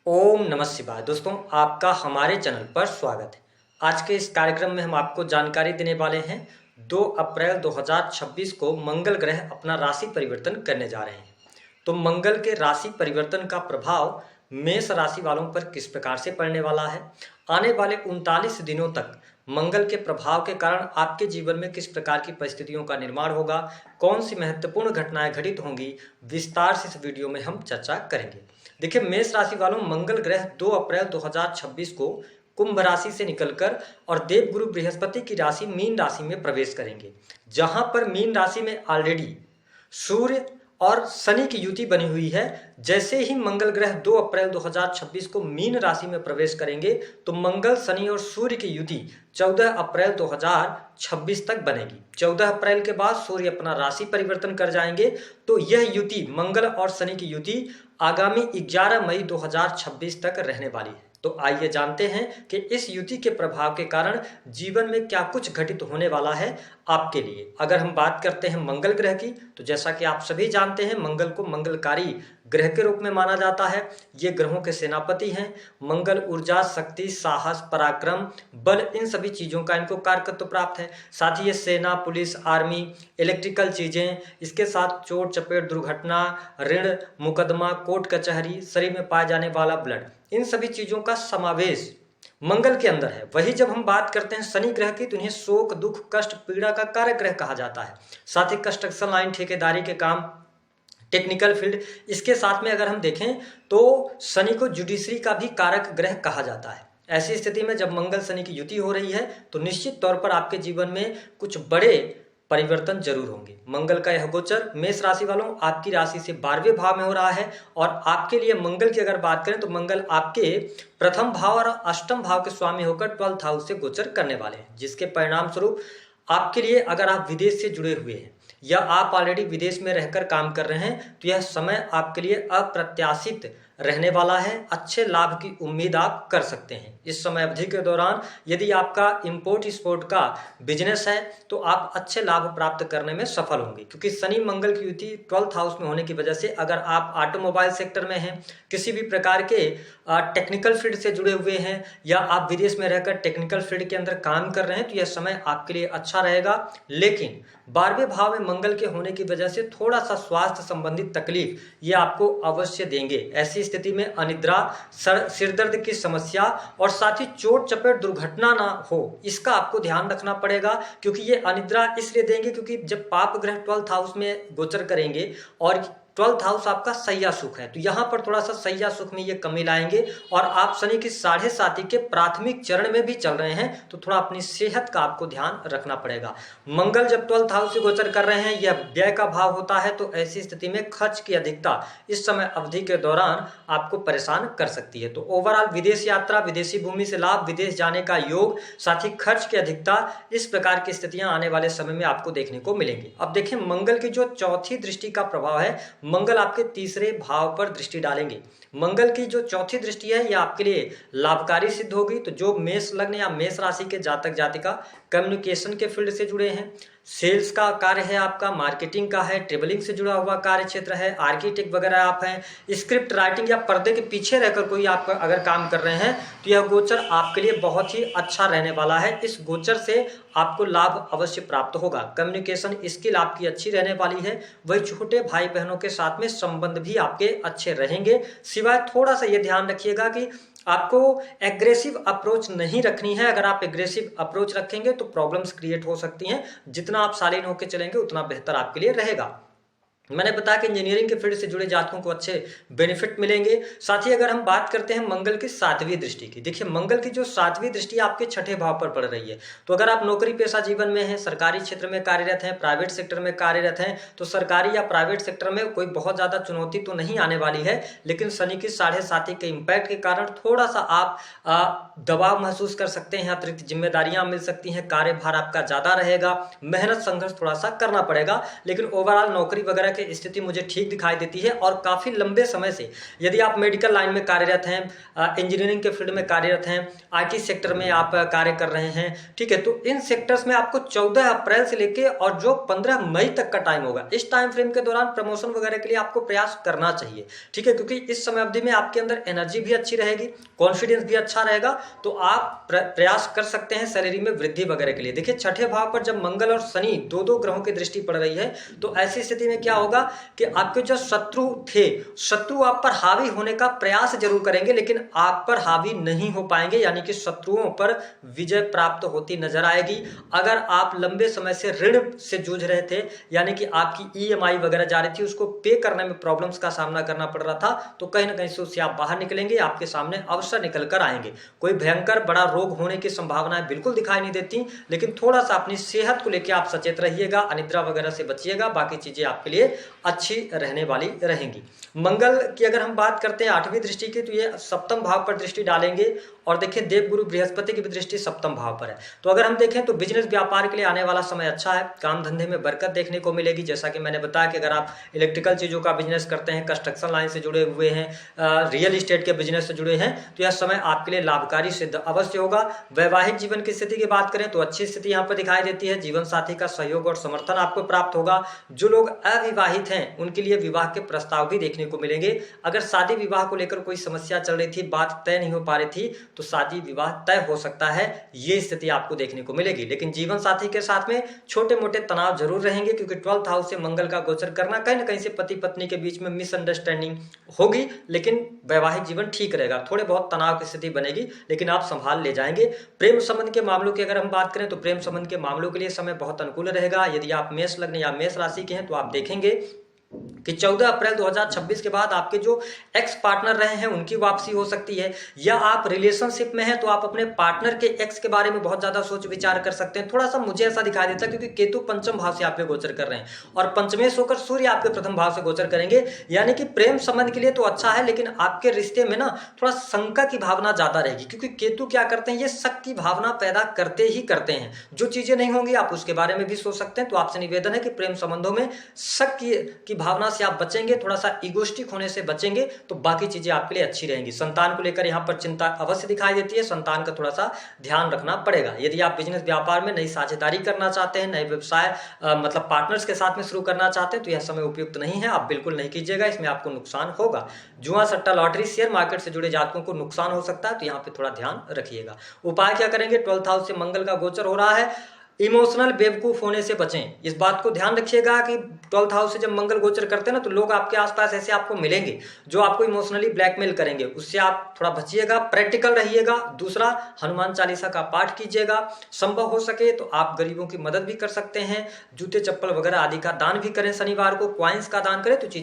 ओम नमः शिवाय। दोस्तों, आपका हमारे चैनल पर स्वागत है। आज के इस कार्यक्रम में हम आपको जानकारी देने वाले हैं 2 अप्रैल 2026 को मंगल ग्रह अपना राशि परिवर्तन करने जा रहे हैं। तो मंगल के राशि परिवर्तन का प्रभाव मेष राशि वालों पर किस प्रकार से पड़ने वाला है, आने वाले 39 दिनों तक मंगल के प्रभाव के कारण आपके जीवन में किस प्रकार की परिस्थितियों का निर्माण होगा, कौन सी महत्वपूर्ण घटनाएं घटित होंगी, विस्तार से इस वीडियो में हम चर्चा करेंगे। देखिए, मेष राशि वालों, मंगल ग्रह 2 अप्रैल 2026 को कुंभ राशि से निकलकर और देवगुरु बृहस्पति की राशि मीन राशि में प्रवेश करेंगे, जहां पर मीन राशि में ऑलरेडी सूर्य और शनि की युति बनी हुई है। जैसे ही मंगल ग्रह 2 अप्रैल 2026 को मीन राशि में प्रवेश करेंगे तो मंगल, शनि और सूर्य की युति 14 अप्रैल 2026 तक बनेगी। 14 अप्रैल के बाद सूर्य अपना राशि परिवर्तन कर जाएंगे, तो यह युति, मंगल और शनि की युति, आगामी 11 मई 2026 तक रहने वाली है। तो आइए जानते हैं कि इस युति के प्रभाव के कारण जीवन में क्या कुछ घटित होने वाला है आपके लिए। अगर हम बात करते हैं मंगल ग्रह की, तो जैसा कि आप सभी जानते हैं, मंगल को मंगलकारी ग्रह के रूप में माना जाता है। ये ग्रहों के सेनापति हैं। मंगल ऊर्जा, शक्ति, साहस, पराक्रम, बल, इन सभी चीज़ों का इनको कारकत्व प्राप्त है। साथ ही ये सेना, पुलिस, आर्मी, इलेक्ट्रिकल चीज़ें, इसके साथ चोट चपेट, दुर्घटना, ऋण, मुकदमा, कोर्ट कचहरी, शरीर में पाए जाने वाला ब्लड, इन सभी चीज़ों का समावेश मंगल के अंदर है। वही जब हम बात करते हैं शनि ग्रह की, तो इन्हें शोक, दुख, कष्ट, पीड़ा का कारक ग्रह कहा जाता है। साथ ही कंस्ट्रक्शन लाइन, ठेकेदारी के काम, टेक्निकल फील्ड, इसके साथ में अगर हम देखें तो शनि को जुडिशरी का भी कारक ग्रह कहा जाता है। ऐसी स्थिति में जब मंगल शनि की युति हो रही है तो निश्चित तौर पर आपके जीवन में कुछ बड़े परिवर्तन जरूर होंगे। मंगल का यह गोचर मेष राशि वालों आपकी राशि से 12वें भाव में हो रहा है, और आपके लिए मंगल की अगर बात करें तो मंगल आपके प्रथम भाव और अष्टम भाव के स्वामी होकर 12th हाउस से गोचर करने वाले हैं, जिसके परिणाम स्वरूप आपके लिए, अगर आप विदेश से जुड़े हुए हैं या आप ऑलरेडी विदेश में रहकर काम कर रहे हैं, तो यह समय आपके लिए अप्रत्याशित रहने वाला है। अच्छे लाभ की उम्मीद आप कर सकते हैं इस समय अवधि के दौरान। यदि आपका इंपोर्ट एक्सपोर्ट का बिजनेस है तो आप अच्छे लाभ प्राप्त करने में सफल होंगे, क्योंकि शनि मंगल की युति 12th हाउस में होने की वजह से अगर आप ऑटोमोबाइल सेक्टर में हैं, किसी भी प्रकार के टेक्निकल फील्ड से जुड़े हुए हैं, या आप विदेश में रहकर टेक्निकल फील्ड के अंदर काम कर रहे हैं, तो यह समय आपके लिए अच्छा रहेगा। लेकिन 12वें भाव में मंगल के होने की वजह से थोड़ा सा स्वास्थ्य संबंधित तकलीफ ये आपको अवश्य देंगे। ऐसी स्थिति में अनिद्रा, सिरदर्द की समस्या और साथ ही चोट चपेट, दुर्घटना ना हो, इसका आपको ध्यान रखना पड़ेगा। क्योंकि ये अनिद्रा इसलिए देंगे क्योंकि जब पाप ग्रह 12th हाउस में गोचर करेंगे और 12th हाउस आपका सैया सुख है, तो यहाँ पर थोड़ा सा सैया सुख में ये कमी लाएंगे। और आप शनि की 7.5 के प्राथमिक चरण में भी चल रहे हैं, तो थोड़ा अपनी सेहत का आपको ध्यान रखना पड़ेगा। मंगल जब 12th हाउस से गोचर कर रहे हैं, यह व्यय का भाव होता है, तो ऐसी स्थिति में खर्च की अधिकता इस समय अवधि के दौरान आपको परेशान कर सकती है। तो ओवरऑल विदेश यात्रा, विदेशी भूमि से लाभ, विदेश जाने का योग, साथ ही खर्च की अधिकता, इस प्रकार की स्थितियां आने वाले समय में आपको देखने को मिलेंगी। अब देखिए, मंगल की जो चौथी दृष्टि का प्रभाव है, मंगल आपके तीसरे भाव पर दृष्टि डालेंगे। मंगल की जो चौथी दृष्टि है यह आपके लिए लाभकारी सिद्ध होगी। तो जो मेष लग्न या मेष राशि के जातक जातिका कम्युनिकेशन के फील्ड से जुड़े हैं, सेल्स का कार्य है आपका, मार्केटिंग का है, ट्रेवलिंग से जुड़ा हुआ कार्य क्षेत्र है, आर्किटेक्ट वगैरह आप हैं, स्क्रिप्ट राइटिंग या पर्दे के पीछे रहकर कोई आप अगर काम कर रहे हैं, तो यह गोचर आपके लिए बहुत ही अच्छा रहने वाला है। इस गोचर से आपको लाभ अवश्य प्राप्त होगा। कम्युनिकेशन स्किल आपकी अच्छी रहने वाली है। वही छोटे भाई बहनों के साथ में संबंध भी आपके अच्छे रहेंगे। सिवाय थोड़ा सा ये ध्यान रखिएगा कि आपको एग्रेसिव अप्रोच नहीं रखनी है। अगर आप एग्रेसिव अप्रोच रखेंगे तो प्रॉब्लम्स क्रिएट हो सकती हैं। जितना आप शालीन होकर चलेंगे उतना बेहतर आपके लिए रहेगा। मैंने बताया कि इंजीनियरिंग के फील्ड से जुड़े जातकों को अच्छे बेनिफिट मिलेंगे। साथ ही अगर हम बात करते हैं मंगल की 7वीं दृष्टि की, देखिए मंगल की जो 7वीं दृष्टि आपके 6ठे भाव पर पड़ रही है। तो अगर आप नौकरी पेशा जीवन में हैं, सरकारी क्षेत्र में कार्यरत हैं, प्राइवेट सेक्टर में कार्यरत हैं, तो सरकारी या प्राइवेट सेक्टर में कोई बहुत ज़्यादा चुनौती तो नहीं आने वाली है। लेकिन शनि की 7.5 के इम्पैक्ट के कारण थोड़ा सा आप दबाव महसूस कर सकते हैं, अतिरिक्त जिम्मेदारियां मिल सकती हैं, कार्यभार आपका ज़्यादा रहेगा, मेहनत संघर्ष थोड़ा सा करना पड़ेगा। लेकिन ओवरऑल नौकरी वगैरह की स्थिति मुझे ठीक दिखाई देती है और काफ़ी लंबे समय से यदि आप मेडिकल लाइन में कार्यरत हैं, इंजीनियरिंग के फील्ड में कार्यरत हैं, आईटी सेक्टर में आप कार्य कर रहे हैं, ठीक है, तो इन सेक्टर्स में आपको 14 अप्रैल से लेके और जो 15 मई तक का टाइम होगा, इस टाइम फ्रेम के दौरान प्रमोशन वगैरह के लिए आपको प्रयास करना चाहिए, ठीक है, क्योंकि इस समय अवधि में आपके अंदर एनर्जी भी अच्छी रहेगी, कॉन्फिडेंस भी अच्छा रहेगा, तो आप प्रयास कर सकते हैं सैलरी में वृद्धि वगैरह के लिए। देखिए, छठे भाव पर जब मंगल और शनि दो दो ग्रहों की दृष्टि पड़ रही है, तो ऐसी स्थिति में क्या होगा कि आपके जो शत्रु थे, शत्रु आप पर हावी होने का प्रयास जरूर करेंगे, लेकिन आप पर हावी नहीं हो पाएंगे, यानी कि शत्रुओं पर विजय प्राप्त होती नजर आएगी। अगर आप लंबे समय से ऋण से जूझ रहे थे, यानी कि आपकी ईएमआई वगैरह जा रही थी, उसको पे करने में प्रॉब्लम्स का सामना करना पड़ रहा था, तो कहीं ना कहीं से उससे आप बाहर निकलेंगे, आपके सामने अवसर निकल कर आएंगे। कोई भयंकर बड़ा रोग होने की संभावनाएं बिल्कुल दिखाई नहीं देती, लेकिन थोड़ा सा अपनी सेहत को लेकर आप सचेत रहिएगा, अनिद्रा वगैरह से बचिएगा, बाकी चीजें आपके लिए अच्छी रहने वाली रहेंगी। मंगल की अगर हम बात करते हैं 8वीं दृष्टि की, तो ये सप्तम भाव पर दृष्टि डालेंगे और देखिए देवगुरु बृहस्पति की भी दृष्टि सप्तम भाव पर है। तो अगर हम देखें तो बिजनेस व्यापार के लिए आने वाला समय अच्छा है, काम धंधे में बरकत देखने को मिलेगी। जैसा कि मैंने बताया कि अगर आप इलेक्ट्रिकल चीजों का बिजनेस करते हैं, कंस्ट्रक्शन लाइन से जुड़े हुए हैं, रियल एस्टेट के बिजनेस से जुड़े हैं, तो यह समय आपके लिए लाभकारी सिद्ध अवश्य होगा। वैवाहिक जीवन की स्थिति की बात करें तो अच्छी स्थिति यहाँ पर दिखाई देती है, जीवन साथी का सहयोग और समर्थन आपको प्राप्त होगा। जो लोग अविवाहित हैं उनके लिए विवाह के प्रस्ताव भी देखने को मिलेंगे। अगर शादी विवाह को लेकर कोई समस्या चल रही थी, बात तय नहीं हो पा रही थी, तो शादी विवाह तय हो सकता है, ये स्थिति आपको देखने को मिलेगी। लेकिन जीवन साथी के साथ में छोटे मोटे तनाव जरूर रहेंगे, क्योंकि 12th हाउस से मंगल का गोचर करना कहीं ना कहीं से पति पत्नी के बीच में मिसअंडरस्टैंडिंग होगी, लेकिन वैवाहिक जीवन ठीक रहेगा। थोड़े बहुत तनाव की स्थिति बनेगी, लेकिन आप संभाल ले जाएंगे। प्रेम संबंध के मामलों की अगर हम बात करें तो प्रेम संबंध के मामलों के लिए समय बहुत अनुकूल रहेगा। यदि आप मेष लग्न या मेष राशि के हैं तो आप देखेंगे कि 14 अप्रैल 2026 के बाद आपके जो एक्स पार्टनर रहे हैं उनकी वापसी हो सकती है, या आप रिलेशनशिप में हैं तो आप अपने पार्टनर के एक्स के बारे में बहुत ज्यादा सोच विचार कर सकते हैं। थोड़ा सा मुझे ऐसा दिखाई देता है, क्योंकि केतु पंचम भाव से आपके गोचर कर रहे हैं और पंचमेश होकर सूर्य आपके प्रथम भाव से गोचर करेंगे, यानी कि प्रेम संबंध के लिए तो अच्छा है, लेकिन आपके रिश्ते में ना थोड़ा शंका की भावना ज्यादा रहेगी, क्योंकि केतु क्या करते हैं, ये शक की भावना पैदा करते ही करते हैं। जो चीजें नहीं होंगी आप उसके बारे में भी सोच सकते हैं। तो आपसे निवेदन है कि प्रेम संबंधों में शक की भावना से आप बचेंगे, थोड़ा सा इगोस्टिक होने से बचेंगे, तो बाकी चीजें आपके लिए अच्छी रहेंगी। संतान को लेकर यहाँ पर चिंता अवश्य दिखाई देती है, संतान का थोड़ा सा ध्यान रखना पड़ेगा। यदि आप बिजनेस व्यापार में नई साझेदारी करना चाहते हैं, नए व्यवसाय मतलब पार्टनर्स के साथ में शुरू करना चाहते हैं, तो यह समय उपयुक्त नहीं है, आप बिल्कुल नहीं कीजिएगा, इसमें आपको नुकसान होगा। जुआ सट्टा लॉटरी शेयर मार्केट से जुड़े जातकों को नुकसान हो सकता है, तो यहाँ पे थोड़ा ध्यान रखिएगा। उपाय क्या करेंगे, 12th हाउस से मंगल का गोचर हो रहा है, इमोशनल बेवकूफ होने से बचें। इस बात को ध्यान रखिएगा कि 12th हाउस से जब मंगल गोचर करते हैं ना, तो लोग आपके आसपास ऐसे आपको मिलेंगे जो आपको इमोशनली ब्लैकमेल करेंगे, उससे आप थोड़ा बचिएगा, प्रैक्टिकल रहिएगा। दूसरा, हनुमान चालीसा का पाठ कीजिएगा। संभव हो सके तो आप गरीबों की मदद भी कर सकते हैं, जूते चप्पल वगैरह आदि का दान भी करें, शनिवार को क्वाइंस का दान करें, तो